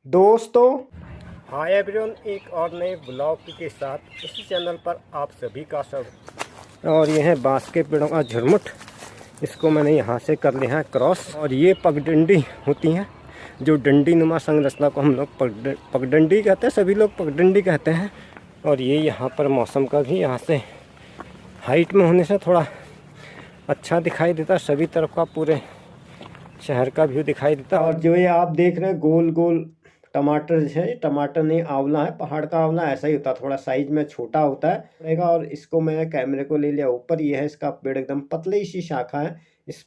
दोस्तों, hi everyone, एक और नए ब्लॉग के साथ इसी चैनल पर आप सभी का स्वागत। और ये है बांस के पेड़ों का झुरमुट। इसको मैंने यहाँ से कर लिया है क्रॉस। और ये पगडंडी होती हैं, जो डंडी नुमा संरचना को हम लोग पगडंडी कहते हैं, सभी लोग पगडंडी कहते हैं। और ये यहाँ पर मौसम का भी यहाँ से हाइट में होने से थोड़ा अच्छा दिखाई देता है, सभी तरफ का पूरे शहर का व्यू दिखाई देता है। और जो ये आप देख रहे हैं गोल गोल टमाटर है, टमाटर नहीं आंवला है, पहाड़ का आंवला ऐसा ही होता है, थोड़ा साइज में छोटा होता है। और इसको मैं कैमरे को ले लिया ऊपर, ये है इसका पेड़, एकदम पतली सी शाखा है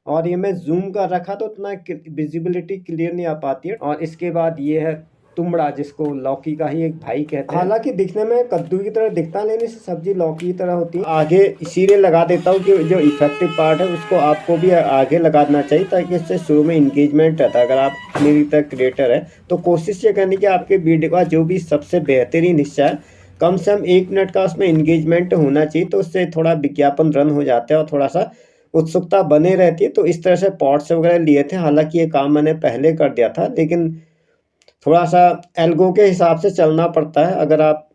और ये मैं जूम कर रखा तो उतना विजिबिलिटी क्लियर नहीं आ पाती है। और इसके बाद ये है तुमड़ा, जिसको लौकी का ही एक भाई कहते हैं। हालांकि दिखने में कद्दू की तरह दिखता है, लेकिन सब्जी लौकी की तरह होती है। आगे इसीलिए लगा देता हूँ कि जो इफेक्टिव पार्ट है उसको आपको भी आगे लगाना चाहिए, ताकि इससे शुरू में इंगेजमेंट रहता है। अगर आप मेरी तरह क्रिएटर है तो कोशिश ये करनी कि आपके वीडियो का जो भी सबसे बेहतरीन हिस्सा है, कम से कम 1 मिनट का उसमें इंगेजमेंट होना चाहिए, तो उससे थोड़ा विज्ञापन रन हो जाता है और थोड़ा सा उत्सुकता बने रहती है। तो इस तरह से पॉट्स वगैरह लिए थे। हालांकि ये काम मैंने पहले कर दिया था, लेकिन थोड़ा सा एल्गो के हिसाब से चलना पड़ता है। अगर आप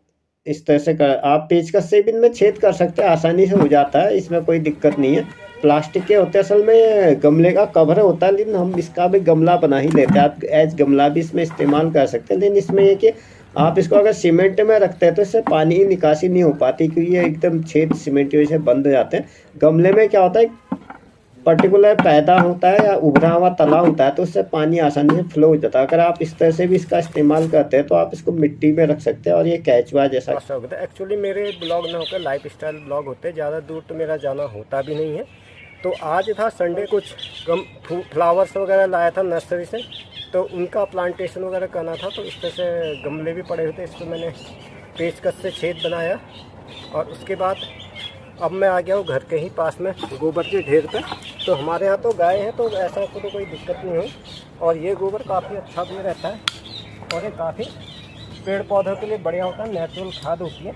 इस तरह से आप पेचकस से भी इनमें छेद कर सकते हैं, आसानी से हो जाता है, इसमें कोई दिक्कत नहीं है। प्लास्टिक के होते हैं, असल में गमले का कवर होता है, लेकिन हम इसका भी गमला बना ही लेते हैं। आप एज गमला भी इसमें इस्तेमाल कर सकते हैं, लेकिन इसमें ये कि आप इसको अगर सीमेंट में रखते हैं तो इससे पानी की निकासी नहीं हो पाती, क्योंकि ये एकदम छेद सीमेंट की वजह से बंद हो जाते हैं। गमले में क्या होता है, पर्टिकुलर पैदा होता है या उभरा हुआ तला होता है, तो उससे पानी आसानी से फ्लो हो जाता है। अगर आप इस तरह से भी इसका इस्तेमाल करते हैं तो आप इसको मिट्टी में रख सकते हैं और ये कैचवा जैसा होता है। एक्चुअली मेरे ब्लॉग ना होकर लाइफ स्टाइल ब्लॉग होते हैं, ज़्यादा दूर तो मेरा जाना होता भी नहीं है। तो आज था संडे, कुछ फ्लावर्स वगैरह लाया था नर्सरी से, तो उनका प्लांटेशन वगैरह करना था। तो इस तरह से गमले भी पड़े हुए थे, इस पर मैंने पेचकस से छेद बनाया। और उसके बाद अब मैं आ गया हूँ घर के ही पास में गोबर के ढेर पे। तो हमारे यहाँ तो गाय है, तो ऐसा तो कोई दिक्कत नहीं हुई। और ये गोबर काफ़ी अच्छा भी रहता है और ये काफ़ी पेड़ पौधों के लिए बढ़िया होता है, नेचुरल खाद होती है।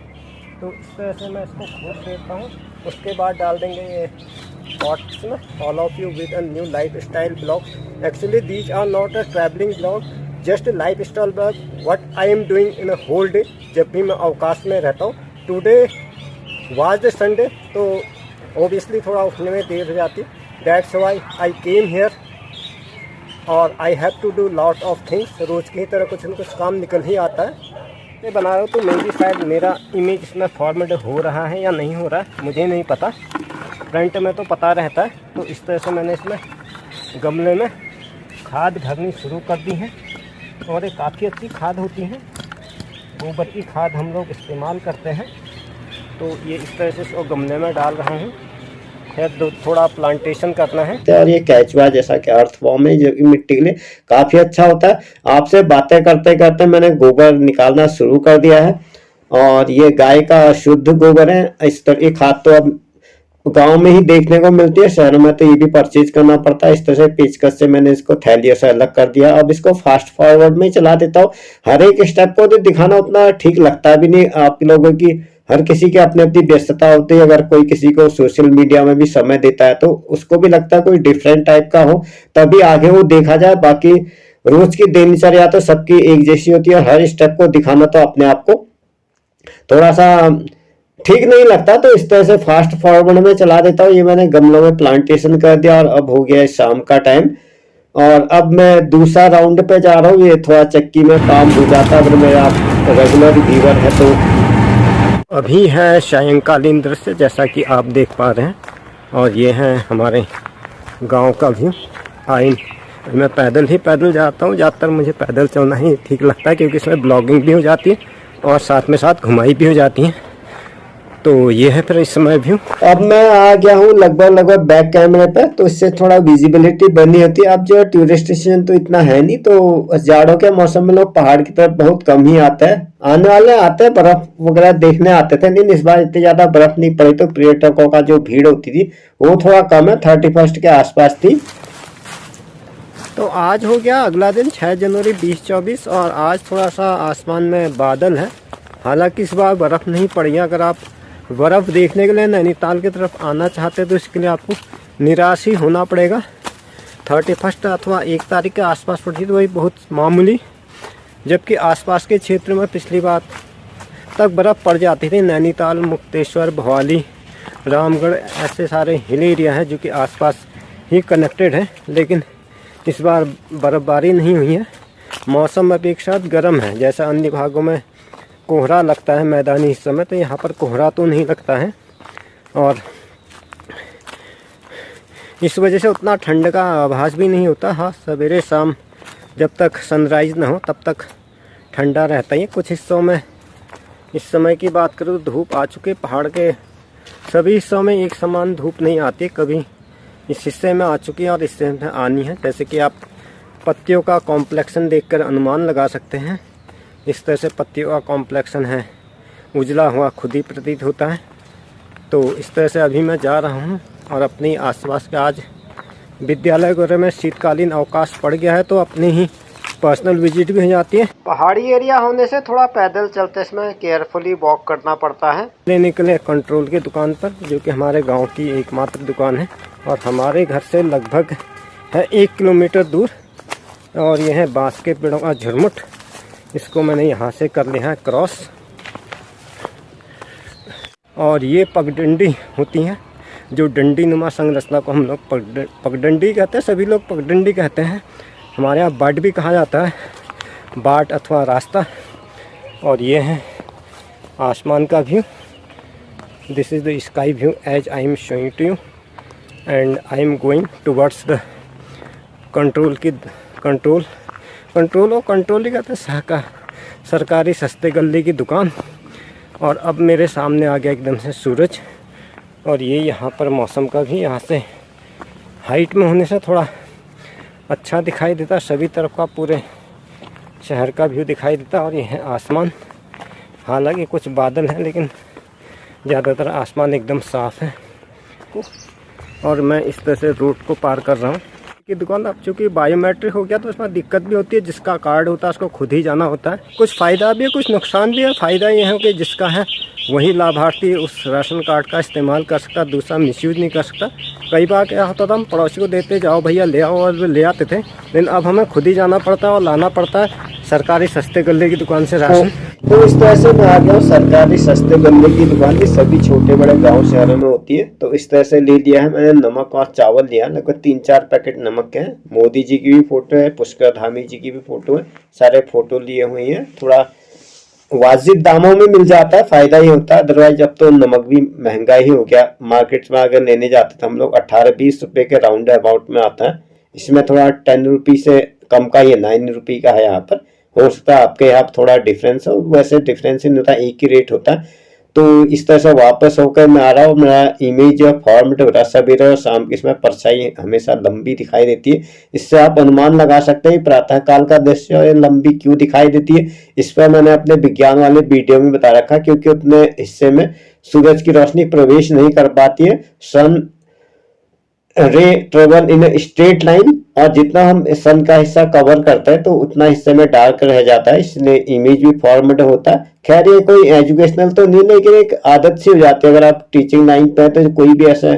तो इस तरह से मैं इसको खोद देता हूँ। उसके बाद डाल देंगे ये पॉट्स में। All of you with a new life style blog. Actually these are not a travelling blog, just life style blog what I am doing in a whole day, जब भी मैं अवकाश में रहता हूँ। टुडे वाज द संडे, तो obviously थोड़ा उठने में देर हो जाती है। That's why I came here और I have to do lot of things. रोज़ की तरह कुछ न कुछ काम निकल ही आता है। ये बना रहा हूँ तो मेरी शायद मेरा इमेज इसमें फॉर्मेट हो रहा है या नहीं हो रहा है, मुझे नहीं पता। फ्रंट में तो पता रहता है। तो इस तरह से मैंने इसमें गमले में खाद भरनी शुरू कर दी है और ये काफ़ी अच्छी खाद होती है। गोबर की खाद हम लोग इस्तेमाल करते हैं। तो ये इस तरह से इसको गमले में डाल रहा हूँ, खैर थोड़ा प्लांटेशन करना है। और ये कैचवा जैसा कि अर्थ फॉर्म है, जो मिट्टी के लिए काफ़ी अच्छा होता है। आपसे बातें करते करते मैंने गोबर निकालना शुरू कर दिया है और ये गाय का शुद्ध गोबर है। इस तरह की खाद तो अब गांव में ही देखने को मिलती है, शहरों में तो ये भी परचेज करना पड़ता है। इस तरह से पेचकस से मैंने इसको थैलियों से अलग कर दिया। अब इसको फास्ट फॉरवर्ड में चला देता हूँ। हर एक स्टेप को तो दिखाना उतना ठीक लगता भी नहीं आप लोगों की, हर किसी की अपनी अपनी व्यस्तता होती है। अगर कोई किसी को सोशल मीडिया में भी समय देता है तो उसको भी लगता है कोई डिफरेंट टाइप का हो, तभी आगे वो देखा जाए। बाकी रोज की दिनचर्या तो सबकी एक जैसी होती है, हर स्टेप को दिखाना तो अपने आप को थोड़ा सा ठीक नहीं लगता। तो इस तरह से फास्ट फॉरवर्ड में चला देता हूँ। ये मैंने गमलों में प्लांटेशन कर दिया और अब हो गया शाम का टाइम और अब मैं दूसरा राउंड पे जा रहा हूँ। ये थोड़ा चक्की में काम हो जाता है अगर मेरा रेगुलर व्यूअर है तो। अभी है सायंकालीन दृश्य, जैसा कि आप देख पा रहे हैं। और ये है हमारे गांव का व्यू। मैं पैदल जाता हूँ, ज़्यादातर मुझे पैदल चलना ही ठीक लगता है, क्योंकि इसमें ब्लॉगिंग भी हो जाती है और साथ में साथ घुमाई भी हो जाती है। तो ये है फिर इस समय व्यू। अब मैं आ गया हूँ लगभग बैक कैमरे पे, तो इससे थोड़ा विजिबिलिटी बनी होती है। अब जो टूरिस्ट स्टेशन तो इतना है नहीं, तो जाड़ों के मौसम में लोग पहाड़ की तरफ बहुत कम ही आते हैं। आने वाले आते हैं, बर्फ वगैरह देखने आते थे, लेकिन इस बार इतनी ज्यादा बर्फ नहीं पड़ी, तो पर्यटकों का जो भीड़ होती थी वो थोड़ा कम है। 31 के आसपास थी। तो आज हो गया अगला दिन 6 जनवरी 2024 और आज थोड़ा सा आसमान में बादल है। हालांकि इस बार बर्फ़ नहीं पड़ी। अगर आप बर्फ़ देखने के लिए नैनीताल की तरफ आना चाहते हैं तो इसके लिए आपको निराश ही होना पड़ेगा। 31 अथवा 1 तारीख के आसपास पड़ी तो वही बहुत मामूली जबकि आसपास के क्षेत्र में पिछली बार तक बर्फ़ पड़ जाती थी। नैनीताल, मुक्तेश्वर, भवाली, रामगढ़ ऐसे सारे हिल एरिया हैं जो कि आसपास ही कनेक्टेड है, लेकिन इस बार बर्फ़बारी नहीं हुई है। मौसम अपेक्षाकृत गर्म है। जैसा अन्य भागों में कोहरा लगता है मैदानी हिस्सों में, तो यहाँ पर कोहरा तो नहीं लगता है और इस वजह से उतना ठंड का आभास भी नहीं होता। हाँ, सवेरे शाम जब तक सनराइज़ ना हो तब तक ठंडा रहता है। कुछ हिस्सों में इस समय की बात करूँ तो धूप आ चुके। पहाड़ के सभी हिस्सों में एक समान धूप नहीं आती, कभी इस हिस्से में आ चुकी है और इस हिस्से में आनी है। जैसे कि आप पत्तियों का कॉम्प्लेक्शन देखकर अनुमान लगा सकते हैं। इस तरह से पत्तियों का कॉम्प्लेक्शन है, उजला हुआ खुद ही प्रतीत होता है। तो इस तरह से अभी मैं जा रहा हूँ और अपनी आसपास के आज विद्यालय वगैरह में शीतकालीन अवकाश पड़ गया है, तो अपनी ही पर्सनल विजिट भी हो जाती है। पहाड़ी एरिया होने से थोड़ा पैदल चलते इसमें केयरफुली वॉक करना पड़ता है। लेने के लिए कंट्रोल की दुकान पर, जो कि हमारे गांव की एकमात्र दुकान है और हमारे घर से लगभग है 1 किलोमीटर दूर। और यह है बांस के पेड़ों का झुरमुट। इसको मैंने यहाँ से कर लिया है क्रॉस। और ये पगडंडी होती हैं, जो डंडी नुमा संरचना को हम लोग पगडंडी कहते हैं। सभी लोग पगडंडी कहते हैं। हमारे यहाँ बाट भी कहा जाता है, बाट अथवा रास्ता। और ये है आसमान का view. This is the sky view as I am showing to you and I am going towards the control ही कहते हैं, सरकारी सस्ते गल्ले की दुकान। और अब मेरे सामने आ गया एकदम से सूरज। और ये यहाँ पर मौसम का भी यहाँ से हाइट में होने से थोड़ा अच्छा दिखाई देता। सभी तरफ का पूरे शहर का व्यू दिखाई देता। और यह है आसमान। हालांकि कुछ बादल हैं, लेकिन ज़्यादातर आसमान एकदम साफ़ है। और मैं इस तरह से रोड को पार कर रहा हूँ की दुकान। अब चूँकि बायोमेट्रिक हो गया तो उसमें दिक्कत भी होती है। जिसका कार्ड होता है उसको खुद ही जाना होता है। कुछ फ़ायदा भी है, कुछ नुकसान भी है। फ़ायदा ये है कि जिसका है वही लाभार्थी उस राशन कार्ड का इस्तेमाल कर सकता, दूसरा मिसयूज नहीं कर सकता। कई बार क्या होता था, हम पड़ोसी को देते जाओ भैया ले आओ, और वे ले आते थे। लेकिन अब हमें खुद ही जाना पड़ता है और लाना पड़ता है सरकारी सस्ते गल्ले की दुकान से राशन। तो इस तरह से मैं आ गया हूँ सरकारी सस्ते गल्ले की दुकान। की सभी छोटे बड़े गांव शहरों में होती है। तो इस तरह से ले लिया है मैंने नमक और चावल लिया, लगभग 3-4 पैकेट नमक के हैं। मोदी जी की भी फोटो है, पुष्कर धामी जी की भी फोटो है, सारे फोटो लिए हुए हैं। थोड़ा वाजिब दामों में मिल जाता है, फायदा ही होता है। अदरवाइज अब तो नमक भी महंगा ही हो गया। मार्केट में अगर लेने जाते थे हम लोग 18-20 रुपए के राउंड अबाउट में आता है। इसमें थोड़ा 10 रुपी से कम का, ये 9 रुपी का है यहाँ पर। हो सकता है आपके यहाँ थोड़ा डिफरेंस हो, वैसे डिफरेंस ही नहीं होता, एक ही रेट होता है। तो इस तरह से वापस होकर मैं आ रहा हूँ। मेरा इमेज और फॉर्मेट हो रहा है सवेरे और शाम की। इसमें परछाई हमेशा लंबी दिखाई देती है। इससे आप अनुमान लगा सकते हैं प्रातः काल का दृश्य और लंबी क्यों दिखाई देती है। इस पर मैंने अपने विज्ञान वाले वीडियो में बता रखा, क्योंकि उतने हिस्से में सूरज की रोशनी प्रवेश नहीं कर पाती है। सन रे ट्रेवल इन स्ट्रेट लाइन, और जितना हम सन का हिस्सा कवर करते हैं तो उतना हिस्से में डार्क रह जाता है, इसलिए इमेज भी फॉर्मेट होता है। खैर ये कोई एजुकेशनल तो नहीं, लेकिन एक आदत सी हो जाती है। अगर आप टीचिंग लाइन पे है तो कोई भी ऐसा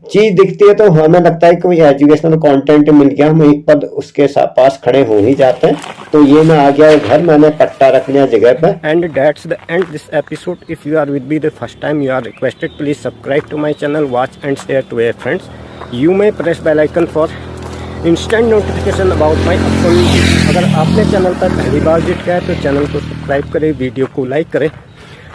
चीज दिखती है तो हमें लगता है कि कोई एजुकेशनल कंटेंट मिल गया, हम एक पद उसके पास खड़े हो ही जाते हैं। तो ये मैं आ गया घर, मैंने पट्टा रख लिया जगह पर। And that's the end this episode. If you are with me the first time, you are requested please subscribe to my channel, watch and share to your friends. You may press bell icon for instant notification about my upcoming videos। अगर आपने channel पर पहली बार visit किया है तो channel को subscribe करें, video को लाइक करें,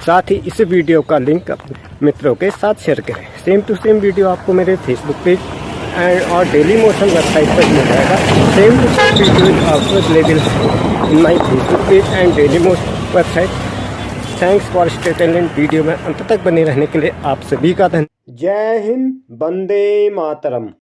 साथ ही इस वीडियो का लिंक अपने मित्रों के साथ शेयर करें। सेम टू सेम वीडियो आपको मेरे फेसबुक पेज और डेली मोशन वेबसाइट पर मिल जाएगा। सेम टू सेम वीडियो आपको available in my Facebook page and daily motion website. Thanks for स्टेटिंग in video में अंत तक बने रहने के लिए आप सभी का धन्यवाद। जय हिंद, वंदे मातरम।